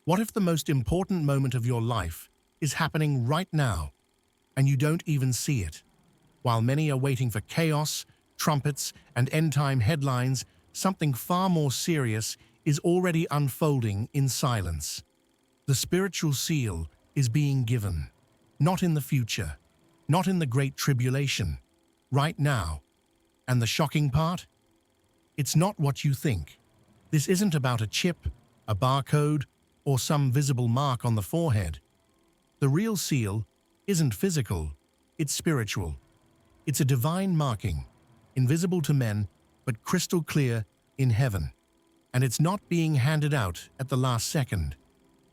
What if the most important moment of your life is happening right now, and you don't even see it? While many are waiting for chaos, trumpets, and end-time headlines, something far more serious is already unfolding in silence. The spiritual seal is being given, not in the future, not in the Great Tribulation, right now. And the shocking part? It's not what you think. This isn't about a chip, a barcode, or some visible mark on the forehead. The real seal isn't physical, it's spiritual. It's a divine marking, invisible to men, but crystal clear in heaven. And it's not being handed out at the last second.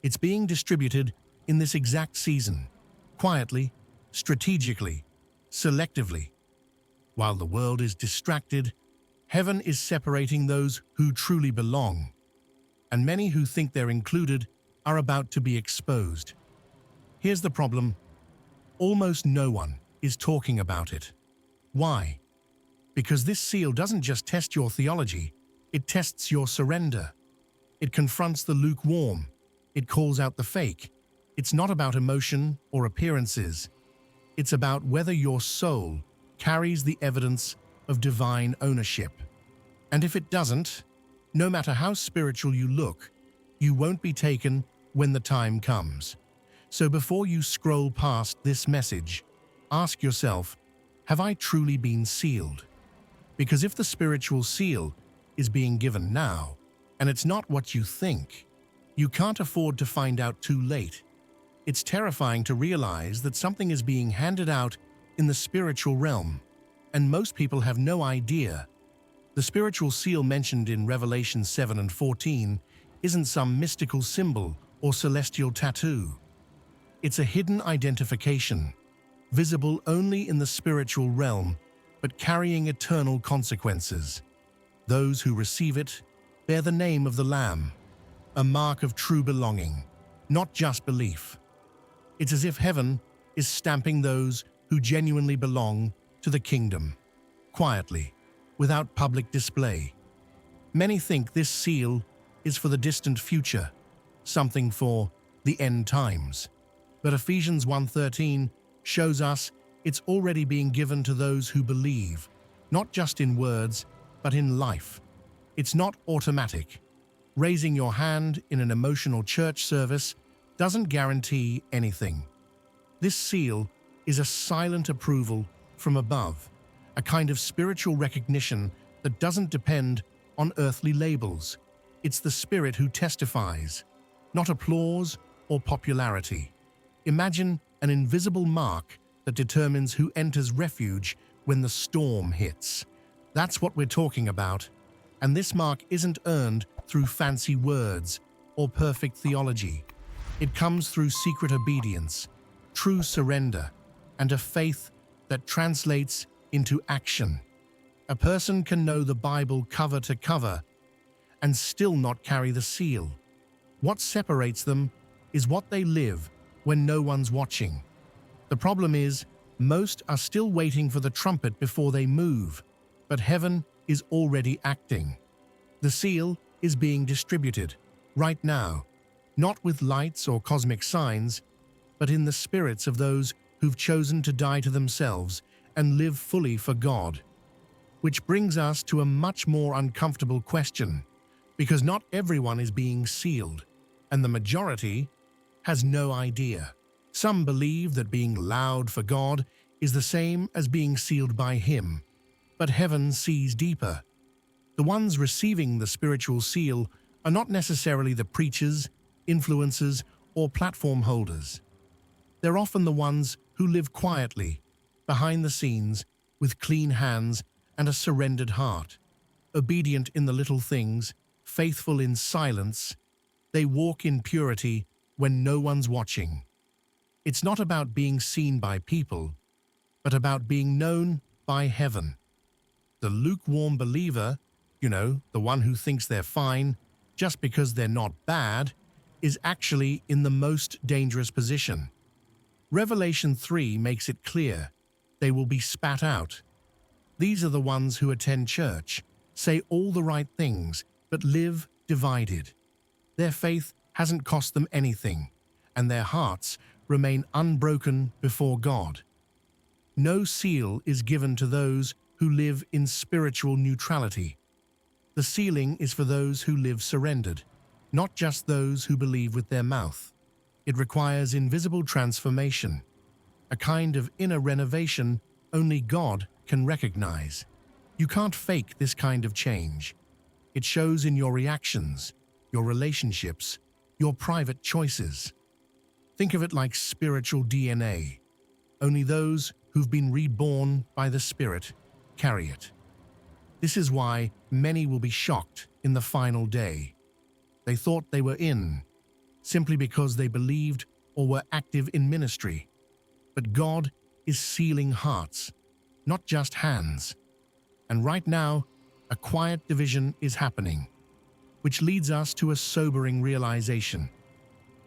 It's being distributed in this exact season, quietly, strategically, selectively. While the world is distracted, heaven is separating those who truly belong. And many who think they're included are about to be exposed. Here's the problem. Almost no one is talking about it. Why? Because this seal doesn't just test your theology, it tests your surrender. It confronts the lukewarm. It calls out the fake. It's not about emotion or appearances. It's about whether your soul carries the evidence of divine ownership. And if it doesn't, no matter how spiritual you look, you won't be taken when the time comes. So before you scroll past this message, ask yourself, have I truly been sealed? Because if the spiritual seal is being given now, and it's not what you think, you can't afford to find out too late. It's terrifying to realize that something is being handed out in the spiritual realm, and most people have no idea. The spiritual seal mentioned in Revelation 7 and 14 isn't some mystical symbol or celestial tattoo. It's a hidden identification, visible only in the spiritual realm, but carrying eternal consequences. Those who receive it bear the name of the Lamb, a mark of true belonging, not just belief. It's as if heaven is stamping those who genuinely belong to the kingdom, quietly, without public display. Many think this seal is for the distant future, something for the end times. But Ephesians 1:13 shows us it's already being given to those who believe, not just in words, but in life. It's not automatic. Raising your hand in an emotional church service doesn't guarantee anything. This seal is a silent approval from above, a kind of spiritual recognition that doesn't depend on earthly labels. It's the Spirit who testifies, not applause or popularity. Imagine an invisible mark that determines who enters refuge when the storm hits. That's what we're talking about. And this mark isn't earned through fancy words or perfect theology. It comes through secret obedience, true surrender, and a faith that translates into action. A person can know the Bible cover to cover and still not carry the seal. What separates them is what they live when no one's watching. The problem is, most are still waiting for the trumpet before they move, but heaven is already acting. The seal is being distributed, right now, not with lights or cosmic signs, but in the spirits of those who've chosen to die to themselves and live fully for God. Which brings us to a much more uncomfortable question, because not everyone is being sealed, and the majority has no idea. Some believe that being loud for God is the same as being sealed by Him, but heaven sees deeper. The ones receiving the spiritual seal are not necessarily the preachers, influencers, or platform holders. They're often the ones who live quietly, behind the scenes, with clean hands and a surrendered heart. Obedient in the little things, faithful in silence, they walk in purity when no one's watching. It's not about being seen by people, but about being known by heaven. The lukewarm believer, the one who thinks they're fine just because they're not bad, is actually in the most dangerous position. Revelation 3 makes it clear they will be spat out. These are the ones who attend church, say all the right things, but live divided. Their faith hasn't cost them anything, and their hearts remain unbroken before God. No seal is given to those who live in spiritual neutrality. The sealing is for those who live surrendered, not just those who believe with their mouth. It requires invisible transformation, a kind of inner renovation only God can recognize. You can't fake this kind of change. It shows in your reactions, your relationships, your private choices. Think of it like spiritual DNA. Only those who've been reborn by the Spirit carry it. This is why many will be shocked in the final day. They thought they were in, simply because they believed or were active in ministry. But God is sealing hearts, not just hands. And right now, a quiet division is happening, which leads us to a sobering realization.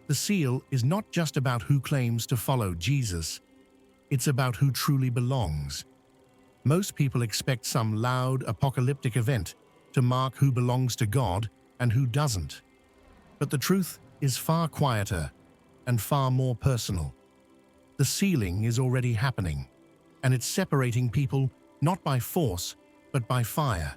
The seal is not just about who claims to follow Jesus, it's about who truly belongs. Most people expect some loud, apocalyptic event to mark who belongs to God and who doesn't. But the truth is far quieter and far more personal. The sealing is already happening, and it's separating people not by force, but by fire.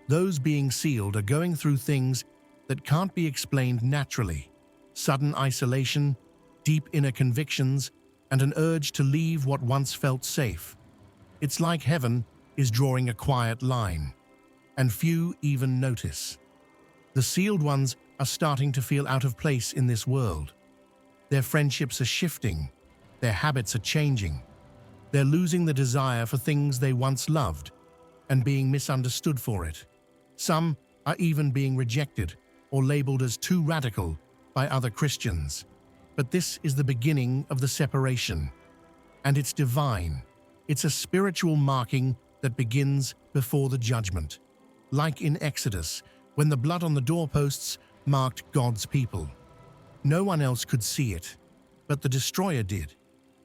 Those being sealed are going through things that can't be explained naturally. Sudden isolation, deep inner convictions, and an urge to leave what once felt safe. It's like heaven is drawing a quiet line, and few even notice. The sealed ones are starting to feel out of place in this world. Their friendships are shifting, their habits are changing. They're losing the desire for things they once loved and being misunderstood for it. Some are even being rejected or labeled as too radical by other Christians. But this is the beginning of the separation, and it's divine. It's a spiritual marking that begins before the judgment. Like in Exodus, when the blood on the doorposts marked God's people. No one else could see it, but the destroyer did.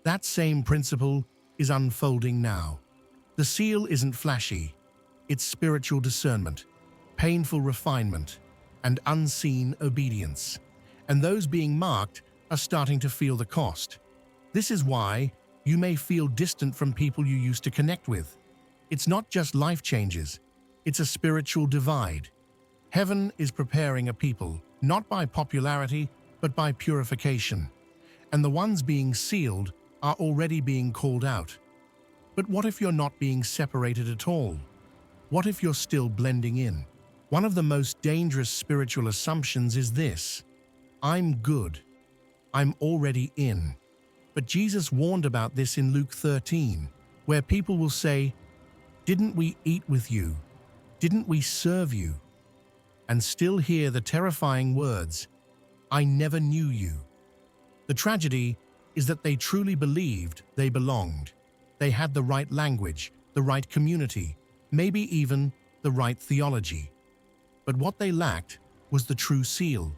That same principle is unfolding now. The seal isn't flashy. It's spiritual discernment, painful refinement, and unseen obedience. And those being marked are starting to feel the cost. This is why you may feel distant from people you used to connect with. It's not just life changes, it's a spiritual divide. Heaven is preparing a people, not by popularity, but by purification. And the ones being sealed are already being called out. But what if you're not being separated at all? What if you're still blending in? One of the most dangerous spiritual assumptions is this: I'm good. I'm already in. But Jesus warned about this in Luke 13, where people will say, "Didn't we eat with you? Didn't we serve you?" And still hear the terrifying words, "I never knew you." The tragedy is that they truly believed they belonged. They had the right language, the right community, maybe even the right theology. But what they lacked was the true seal,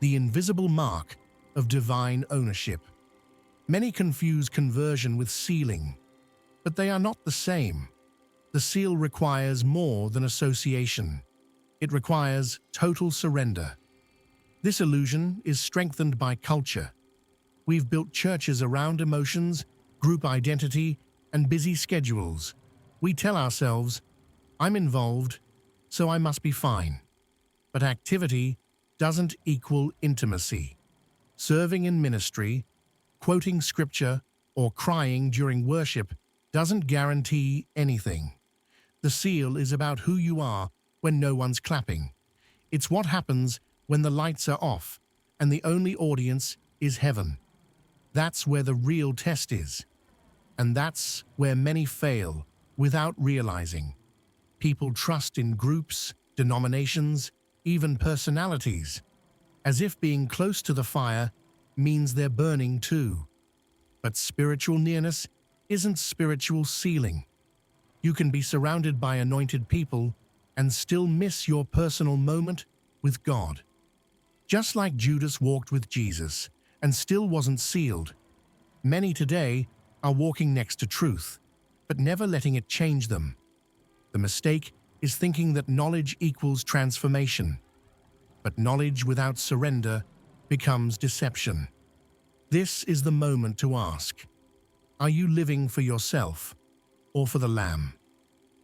the invisible mark of divine ownership. Many confuse conversion with sealing, but they are not the same. The seal requires more than association. It requires total surrender. This illusion is strengthened by culture. We've built churches around emotions, group identity, and busy schedules. We tell ourselves, "I'm involved, so I must be fine." But activity doesn't equal intimacy. Serving in ministry, quoting scripture, or crying during worship doesn't guarantee anything. The seal is about who you are when no one's clapping. It's what happens when the lights are off and the only audience is heaven. That's where the real test is. And that's where many fail without realizing. People trust in groups, denominations, even personalities, as if being close to the fire means they're burning too. But spiritual nearness isn't spiritual sealing. You can be surrounded by anointed people and still miss your personal moment with God. Just like Judas walked with Jesus and still wasn't sealed, many today are walking next to truth, but never letting it change them. The mistake is thinking that knowledge equals transformation. But knowledge without surrender becomes deception. This is the moment to ask, are you living for yourself or for the Lamb?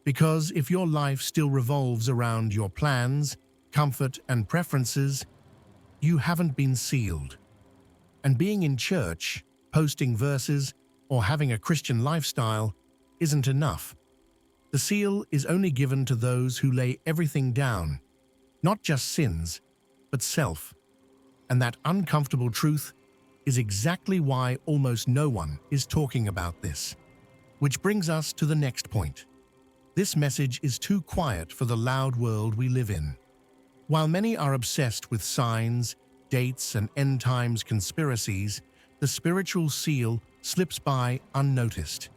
Because if your life still revolves around your plans, comfort, and preferences, you haven't been sealed. And being in church, posting verses, or having a Christian lifestyle isn't enough. The seal is only given to those who lay everything down, not just sins, but self. And that uncomfortable truth is exactly why almost no one is talking about this. Which brings us to the next point. This message is too quiet for the loud world we live in. While many are obsessed with signs, dates, and end times conspiracies, the spiritual seal slips by unnoticed.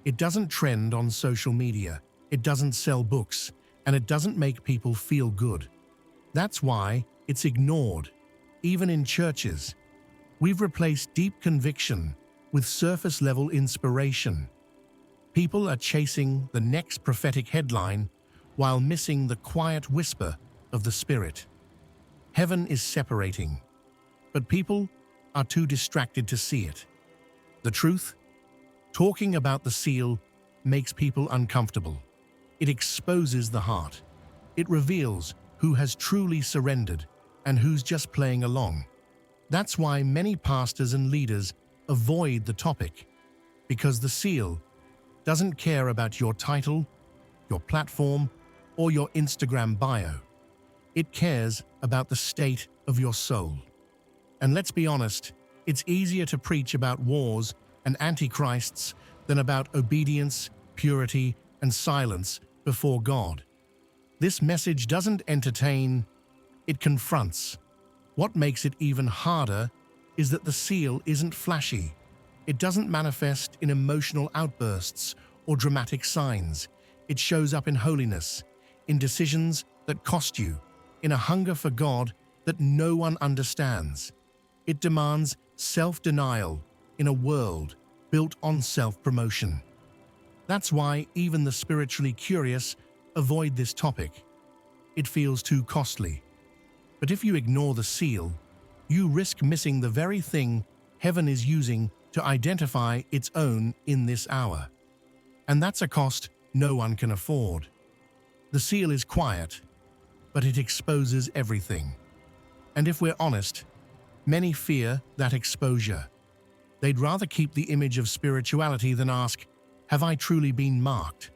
It doesn't trend on social media, it doesn't sell books, and it doesn't make people feel good. That's why it's ignored, even in churches. We've replaced deep conviction with surface-level inspiration. People are chasing the next prophetic headline while missing the quiet whisper of the Spirit. Heaven is separating, but people are too distracted to see it. The truth? Talking about the seal makes people uncomfortable. It exposes the heart. It reveals who has truly surrendered and who's just playing along. That's why many pastors and leaders avoid the topic, because the seal doesn't care about your title, your platform, or your Instagram bio. It cares about the state of your soul. And let's be honest, it's easier to preach about wars and antichrists than about obedience, purity, and silence before God. This message doesn't entertain, it confronts. What makes it even harder is that the seal isn't flashy. It doesn't manifest in emotional outbursts or dramatic signs. It shows up in holiness, in decisions that cost you, in a hunger for God that no one understands. It demands self-denial in a world built on self-promotion. That's why even the spiritually curious avoid this topic. It feels too costly. But if you ignore the seal, you risk missing the very thing heaven is using to identify its own in this hour. And that's a cost no one can afford. The seal is quiet, but it exposes everything. And if we're honest, many fear that exposure. They'd rather keep the image of spirituality than ask, have I truly been marked?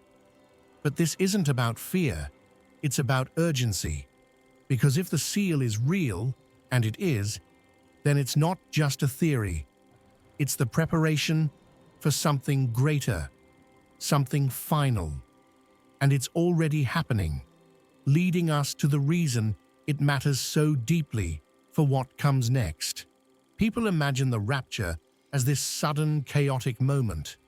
But this isn't about fear, it's about urgency. Because if the seal is real, and it is, then it's not just a theory. It's the preparation for something greater, something final. And it's already happening, leading us to the reason it matters so deeply for what comes next. People imagine the rapture as this sudden, chaotic moment,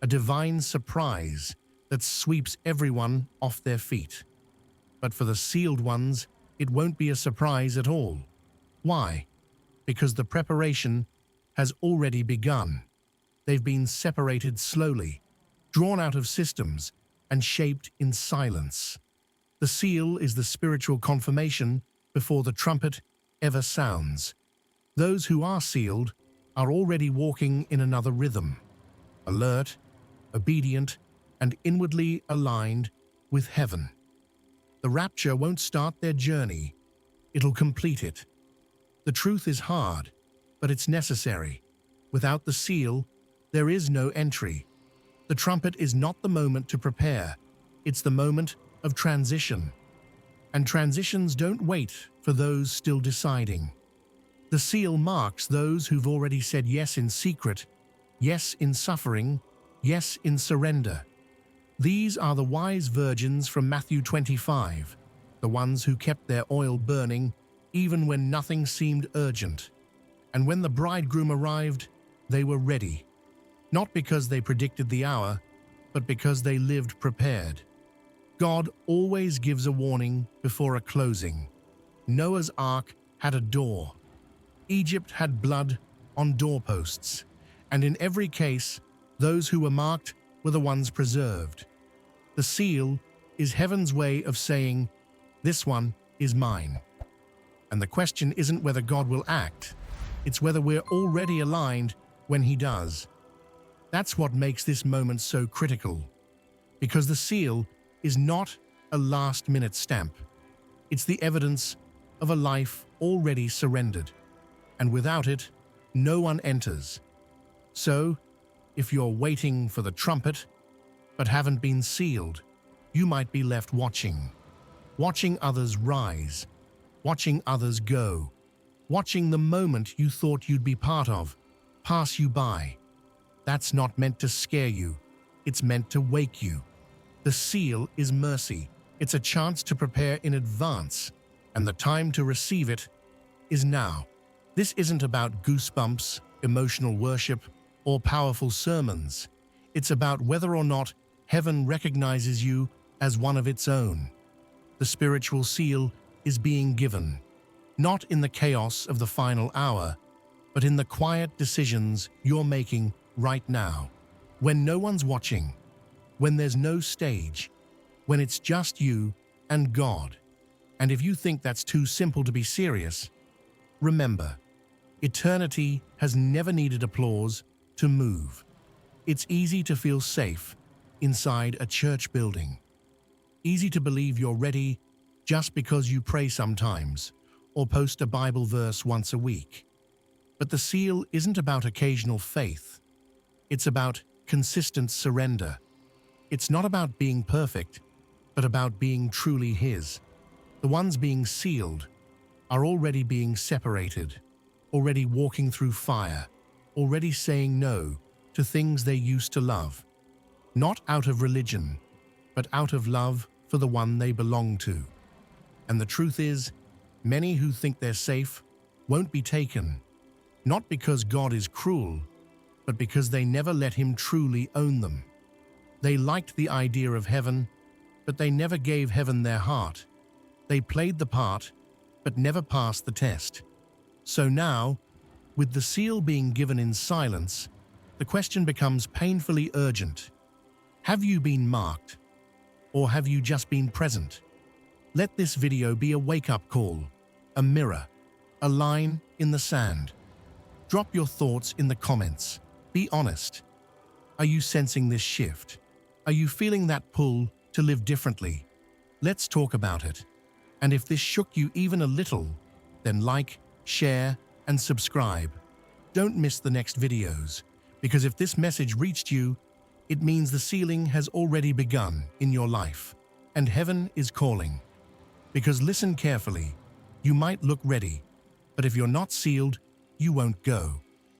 a divine surprise that sweeps everyone off their feet. But for the sealed ones, it won't be a surprise at all. Why? Because the preparation has already begun. They've been separated slowly, drawn out of systems, and shaped in silence. The seal is the spiritual confirmation before the trumpet ever sounds. Those who are sealed are already walking in another rhythm, alert, obedient, and inwardly aligned with heaven. The rapture won't start their journey, it'll complete it. The truth is hard, but it's necessary. Without the seal, there is no entry. The trumpet is not the moment to prepare, it's the moment of transition. And transitions don't wait for those still deciding. The seal marks those who've already said yes in secret, yes in suffering, yes in surrender. These are the wise virgins from Matthew 25, the ones who kept their oil burning even when nothing seemed urgent. And when the bridegroom arrived, they were ready, not because they predicted the hour, but because they lived prepared. God always gives a warning before a closing. Noah's ark had a door. Egypt had blood on doorposts. And in every case, those who were marked were the ones preserved. The seal is heaven's way of saying, this one is mine. And the question isn't whether God will act, It's whether we're already aligned when he does. That's what makes this moment so critical. Because the seal is not a last-minute stamp. It's the evidence of a life already surrendered. And without it, no one enters. So, if you're waiting for the trumpet, but haven't been sealed, you might be left watching. Watching others rise. Watching others go. Watching the moment you thought you'd be part of pass you by. That's not meant to scare you. It's meant to wake you. The seal is mercy. It's a chance to prepare in advance, and the time to receive it is now. This isn't about goosebumps, emotional worship, or powerful sermons. It's about whether or not heaven recognizes you as one of its own. The spiritual seal is being given, not in the chaos of the final hour, but in the quiet decisions you're making right now. When no one's watching, when there's no stage, when it's just you and God. And if you think that's too simple to be serious, remember, eternity has never needed applause to move. It's easy to feel safe inside a church building. Easy to believe you're ready just because you pray sometimes or post a Bible verse once a week. But the seal isn't about occasional faith. It's about consistent surrender. It's not about being perfect, but about being truly His. The ones being sealed are already being separated, already walking through fire, already saying no to things they used to love. Not out of religion, but out of love for the one they belong to. And the truth is, many who think they're safe won't be taken, not because God is cruel, but because they never let Him truly own them. They liked the idea of heaven, but they never gave heaven their heart. They played the part, but never passed the test. So now, with the seal being given in silence, the question becomes painfully urgent. Have you been marked? Or have you just been present? Let this video be a wake-up call, a mirror, a line in the sand. Drop your thoughts in the comments. Be honest. Are you sensing this shift? Are you feeling that pull to live differently? Let's talk about it. And if this shook you even a little, then like, share, and subscribe. Don't miss the next videos, because if this message reached you, it means the sealing has already begun in your life, and heaven is calling. Because listen carefully, you might look ready, but if you're not sealed, you won't go.